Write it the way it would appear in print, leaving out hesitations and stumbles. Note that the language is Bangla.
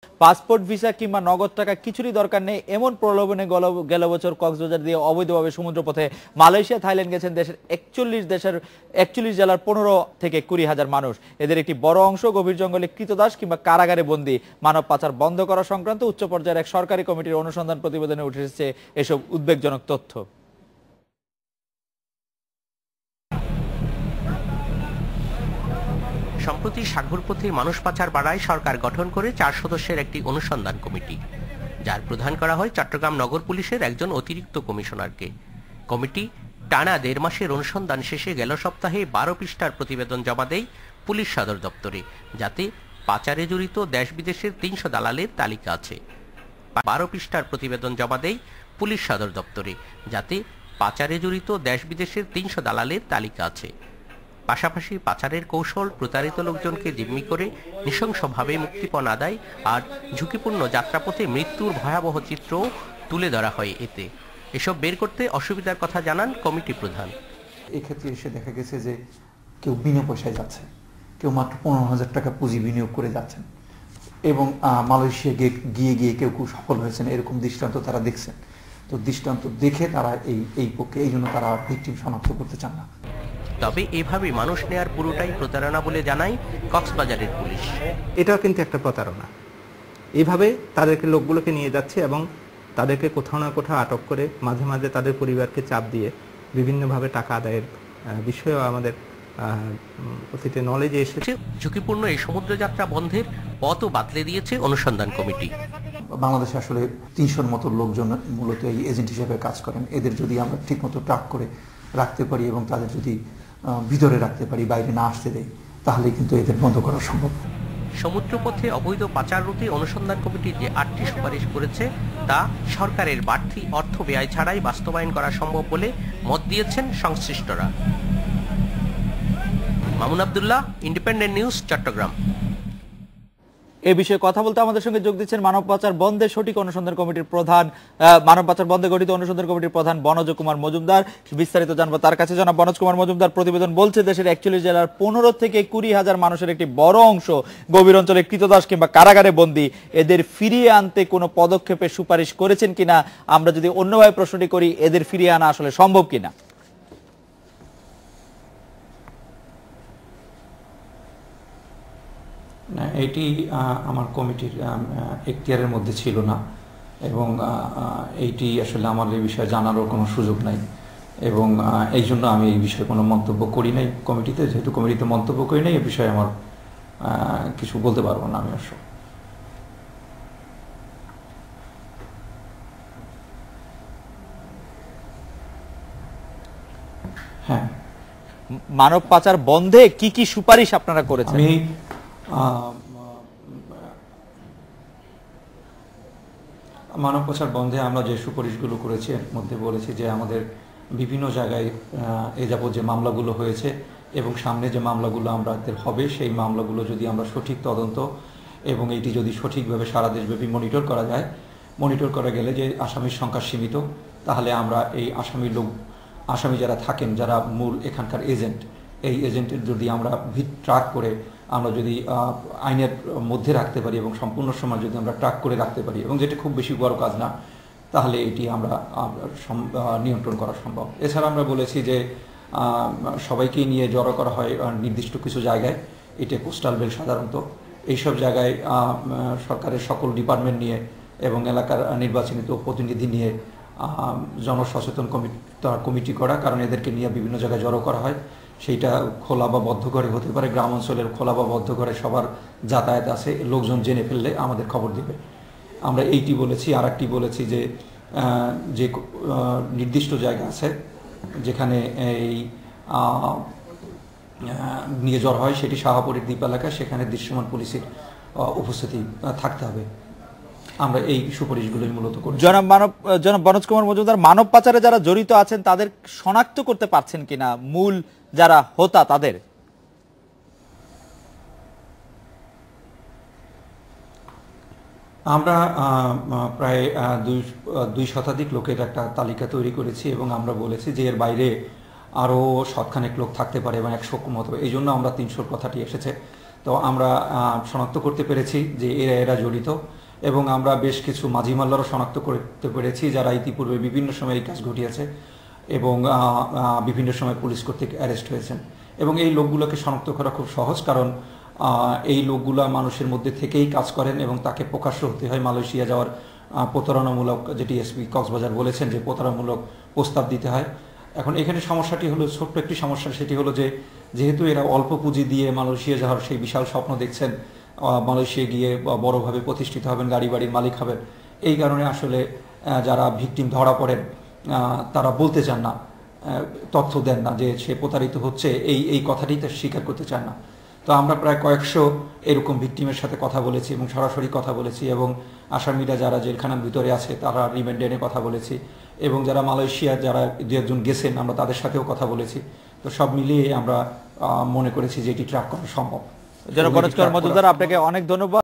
পাসপোর্ট ভিসা কিংবা নগদ টাকা কিছুরই দরকার নেই এমন প্রলোভনে গেল বছর কক্সবাজার দিয়ে অবৈধভাবে সমুদ্রপথে মালয়েশিয়া থাইল্যান্ড গেছেন দেশের 41 জেলার 15 থেকে 20 হাজার মানুষ। এদের একটি বড় অংশ গভীর জঙ্গলে কৃতদাস কিংবা কারাগারে বন্দী। মানব পাচার বন্ধ করা সংক্রান্ত উচ্চ পর্যায়ের এক সরকারি কমিটির অনুসন্ধান প্রতিবেদনে উঠে এসেছে এসব উদ্বেগজনক তথ্য। সম্প্রতি সাগরপথে মানুষ পাচার বাড়ায় সরকার গঠন করে 4 সদস্যের একটি অনুসন্ধান কমিটি, যার প্রধান করা হয় চট্টগ্রাম নগর পুলিশের একজন অতিরিক্ত কমিশনারকে। কমিটি টানা 1.5 মাসের অনুসন্ধান শেষে গেল সপ্তাহে 12 পৃষ্ঠার প্রতিবেদন জমা দেয় পুলিশ সদর দপ্তরে, যাতে পাচারে জড়িত দেশ বিদেশের 300 দালালের তালিকা আছে। 12 পৃষ্ঠার প্রতিবেদন জমা দেয় পুলিশ সদর দপ্তরে, যাতে পাচারে জড়িত দেশ বিদেশের 300 দালালের তালিকা আছে। পাশাপাশি পাচারের কৌশল, প্রতারিত লোকজনকে জিম্মি করে নৃশংসভাবে মুক্তিপণ আদায় আর ঝুঁকিপূর্ণ যাত্রাপথে মৃত্যুর ভয়াবহ চিত্র তুলে ধরা হয় এতে। এসব বের করতে অসুবিধার কথা জানান কমিটি প্রধান। এক্ষেত্রে এসে দেখা গেছে যে কেউ বিনা পয়সায় যাচ্ছে, কেউ মাত্র 15,000 টাকা পুঁজি বিনিয়োগ করে যাচ্ছেন এবং মালয়েশিয়া গিয়ে কেউ সফল হয়েছেন, এরকম দৃষ্টান্ত তারা দেখছেন। তো দৃষ্টান্ত দেখে তারা এই পক্ষে, এই জন্য তারা ভিকটিম শনাক্ত করতে চান না। তবে এভাবে মানুষ নেয়ার পুরোটাই প্রতারণা বলে জানায় কক্সবাজারের পুলিশ। এটাও কিন্তু একটা প্রতারণা। এইভাবে তাদেরকে লোকগুলোকে নিয়ে যাচ্ছে এবং তাদেরকে কোথাও না কোথাও আটক করে মাঝে মাঝে তাদের পরিবারকে চাপ দিয়ে বিভিন্নভাবে টাকা আদায়ের বিষয়েও আমাদের অতীতে নলেজে এসেছে। ঝুঁকিপূর্ণ এই সমুদ্রযাত্রা বন্ধের পথও বাতলে দিয়েছে অনুসন্ধান কমিটি। বাংলাদেশে আসলে 300-র মতো লোকজন মূলত এই এজেন্ট হিসেবে কাজ করেন। এদের যদি আমরা ঠিকমতো ট্র্যাক করে রাখতে পারি এবং তাদের যদি ভিতরে রাখতে পারি, বাইরে না আসতে দেয়, তাহলে কিন্তু এদের বন্ধ করা সম্ভব। সমুদ্রপথে অবৈধ পাচার রুটে অনুসন্ধান কমিটি যে 8টি সুপারিশ করেছে তা সরকারের বাড়তি অর্থ ব্যয় ছাড়াই বাস্তবায়ন করা সম্ভব বলে মত দিয়েছেন সংশ্লিষ্টরা। Mamun Abdullah, Independent News, Chattogram. এ বিষয়ে কথা বলতে আমাদের সঙ্গে যোগ দিচ্ছেন মানব পাচার বন্ধে সঠিক অনুসন্ধান কমিটির প্রধান, মানব পাচার বন্ধে গঠিত অনুসন্ধান কমিটির প্রধান বনজ কুমার মজুমদার। বিস্তারিত জানবো তার কাছে। জনাব বনজ কুমার মজুমদার, প্রতিবেদন বলছে দেশের 41 জেলার 15 থেকে 20 হাজার মানুষের একটি বড় অংশ গভীর অঞ্চলে কৃতদাস কিংবা কারাগারে বন্দী। এদের ফিরিয়ে আনতে কোনো পদক্ষেপের সুপারিশ করেছেন কিনা? আমরা যদি অন্যভাবে প্রশ্নটি করি, এদের ফিরিয়ে আনা আসলে সম্ভব কিনা? না, এটি আমার কমিটির এখতিয়ারের মধ্যে ছিল না এবং এইটি আসলে আমার এই বিষয়ে জানারও কোনো সুযোগ নাই এবং এই জন্য আমি এই বিষয়ে কোনো মন্তব্য করি নাই কমিটিতে। যেহেতু কমিটিতে মন্তব্য করি নাই, এ বিষয়ে আমার কিছু বলতে পারবো না আমি অবশ্য। হ্যাঁ, মানব পাচার বন্ধে কি কি সুপারিশ আপনারা করেছেন? আমি মানব পাচার বন্ধে আমরা যে সুপারিশগুলো করেছি এর মধ্যে বলেছি যে আমাদের বিভিন্ন জায়গায় এ যাবৎ যে মামলাগুলো হয়েছে এবং সামনে যে মামলাগুলো আমাদের হবে, সেই মামলাগুলো যদি আমরা সঠিক তদন্ত এবং এটি যদি সঠিকভাবে সারা দেশব্যাপী মনিটর করা যায়, মনিটর করা গেলে যে আসামির সংখ্যা সীমিত, তাহলে আমরা এই আসামি যারা থাকেন, যারা মূল এখানকার এজেন্ট, এই এজেন্টের যদি আমরা ট্র্যাক করে আমরা যদি আইনের মধ্যে রাখতে পারি এবং সম্পূর্ণ সময় যদি আমরা ট্র্যাক করে রাখতে পারি, এবং যেটা খুব বেশি বড় কাজ না, তাহলে এটি আমরা নিয়ন্ত্রণ করা সম্ভব। এছাড়া আমরা বলেছি যে সবাইকেই নিয়ে জড়ো করা হয় নির্দিষ্ট কিছু জায়গায়, এটা কোস্টাল বেল্ট সাধারণত, এইসব জায়গায় সরকারের সকল ডিপার্টমেন্ট নিয়ে এবং এলাকার নির্বাচিত প্রতিনিধি নিয়ে জনসচেতন কমিটি করা, কারণ এদেরকে নিয়ে বিভিন্ন জায়গায় জড়ো করা হয়। সেইটা খোলা বা বদ্ধ ঘরে হতে পারে, গ্রাম অঞ্চলের খোলা বা বদ্ধ ঘরে সবার যাতায়াত আছে, লোকজন জেনে ফেললে আমাদের খবর দিবে। আমরা এইটি বলেছি। আর একটি বলেছি যে নির্দিষ্ট জায়গা আছে যেখানে এই নিয়ে জ্বর হয়, সেটি শাহপুরের দ্বীপ এলাকা, সেখানে দৃশ্যমান পুলিশের উপস্থিতি থাকতে হবে। আমরা এই সুপারিশগুলোই মূলত করি। জনাব বনজ কুমার মজুমদার, মানব পাচারে যারা জড়িত আছেন তাদের শনাক্ত করতে পারছেন কিনা, মূল যারা হোতা তাদের? আমরা প্রায় 2 শতাধিক লোকের একটা তালিকা তৈরি করেছি এবং আমরা বলেছি যে এর বাইরে আরও শতখানেক লোক থাকতে পারে এবং 100 মতো। এই জন্য আমরা 300 কথাটি এসেছে। তো আমরা শনাক্ত করতে পেরেছি যে এরা জড়িত, এবং আমরা বেশ কিছু মাঝি মাল্লারও শনাক্ত করতে পেরেছি যারা ইতিপূর্বে বিভিন্ন সময় এই কাজ ঘটিয়েছে এবং বিভিন্ন সময় পুলিশ কর্তৃক অ্যারেস্ট হয়েছেন। এবং এই লোকগুলোকে শনাক্ত করা খুব সহজ, কারণ এই লোকগুলা মানুষের মধ্যে থেকেই কাজ করেন এবং তাকে প্রকাশ্য হতে হয় মালয়েশিয়া যাওয়ার প্রতারণামূলক, যেটি এসপি কক্সবাজার বলেছেন যে প্রতারণামূলক প্রস্তাব দিতে হয়। এখন এখানে সমস্যাটি হলো, ছোট্ট একটি সমস্যা, সেটি হলো যে যেহেতু এরা অল্প পুঁজি দিয়ে মালয়েশিয়া যাওয়ার সেই বিশাল স্বপ্ন দেখছেন, মালয়েশিয়া গিয়ে বড়ভাবে প্রতিষ্ঠিত হবেন, গাড়ি বাড়ির মালিক হবেন, এই কারণে আসলে যারা ভিকটিম ধরা পড়েন তারা বলতে চান না, তথ্য দেন না যে সে প্রতারিত হচ্ছে, এই কথাটি তো স্বীকার করতে চান না। তো আমরা প্রায় কয়েকশো এরকম ভিকটিমের সাথে কথা বলেছি এবং সরাসরি কথা বলেছি, এবং আসামিরা যারা জেলখানার ভিতরে আছে তারা রিমান্ডে এনে কথা বলেছি, এবং যারা মালয়েশিয়া যারা দু একজন গেছেন আমরা তাদের সাথেও কথা বলেছি। তো সব মিলিয়ে আমরা মনে করেছি যে এটি ট্র্যাক করা সম্ভব। জনাব মনোজ কুমার মজুমদার, আপনাকে অনেক ধন্যবাদ।